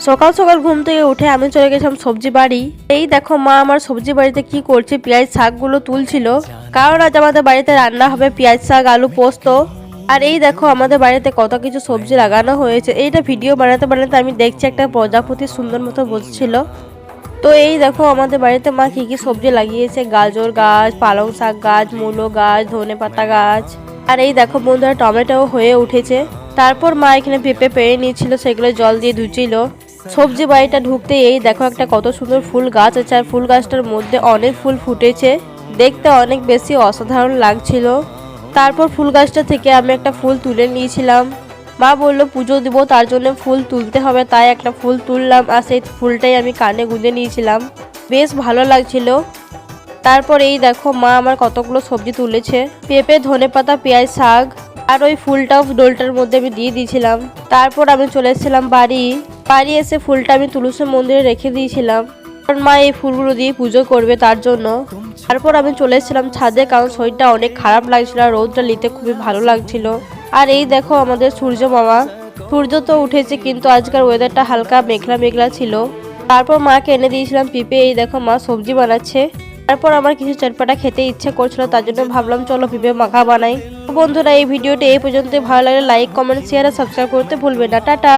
সকাল সকাল ঘুম থেকে উঠে আমি চলে গেছিলাম সবজি বাড়ি। এই দেখো মা আমার সবজি বাড়িতে কি করছে, পেঁয়াজ শাকগুলো তুলছিল, কারণ আজ আমাদের বাড়িতে রান্না হবে পেঁয়াজ শাক আলু পোস্ত। আর এই দেখো আমাদের বাড়িতে কত কিছু সবজি লাগানো হয়েছে। এইটা ভিডিও বানাতে বানাতে আমি দেখছি একটা প্রজাপতি সুন্দর মতো বসছিল। তো এই দেখো আমাদের বাড়িতে মা কি কি সবজি লাগিয়েছে, গাজর গাছ, পালং শাক গাছ, মূলো গাছ, ধনেপাতা গাছ। আর এই দেখো বন্ধুরা টমেটো হয়ে উঠেছে। তারপর মা এখানে পেঁপে পেয়ে নিয়েছিল, সেগুলো জল দিয়ে ধুচ্ছিল। সবজি বাড়িটা ঢুকতে এই দেখো একটা কত সুন্দর ফুল গাছ আছে, আর ফুল গাছটার মধ্যে অনেক ফুল ফুটেছে, দেখতে অনেক বেশি অসাধারণ লাগছিল। তারপর ফুল গাছটা থেকে আমি একটা ফুল তুলে নিয়েছিলাম। মা বললো পুজো দিব, তার জন্য ফুল তুলতে হবে, তাই একটা ফুল তুললাম, আর সেই ফুলটাই আমি কানে গুঁজে নিয়েছিলাম, বেশ ভালো লাগছিল। তারপর এই দেখো মা আমার কতগুলো সবজি তুলেছে, পেঁপে ধনেপাতা পেঁয়াজ শাক, আর ওই ফুলটাও ডোলটার মধ্যে আমি দিয়ে দিয়েছিলাম। তারপর আমি চলে এসেছিলাম বাড়ি এসে ফুলটা আমি তুলসী মন্দিরে রেখে দিয়েছিলাম, কারণ মা এই ফুলগুলো দিয়ে পুজো করবে তার জন্য। তারপর আমি চলে এসেছিলাম ছাদে, কারণ শরীরটা অনেক খারাপ লাগছিল, আর রোদটা নিতে খুবই ভালো লাগছিল। আর এই দেখো আমাদের সূর্য মামা, সূর্য তো উঠেছে কিন্তু আজকের ওয়েদারটা হালকা মেঘলা মেঘলা ছিল। তারপর মাকে এনে দিয়েছিলাম পেঁপে, এই দেখো মা সবজি বানাচ্ছে। তারপর আমার কিছু চটপটা খেতে ইচ্ছে করছিল, তার জন্য ভাবলাম চলো পেঁপে মাখা বানাই। বন্ধুরা এই ভিডিওটা এই পর্যন্ত, ভালো লাগলে লাইক কমেন্ট শেয়ার আর সাবস্ক্রাইব করতে ভুলবেন না। টাটা।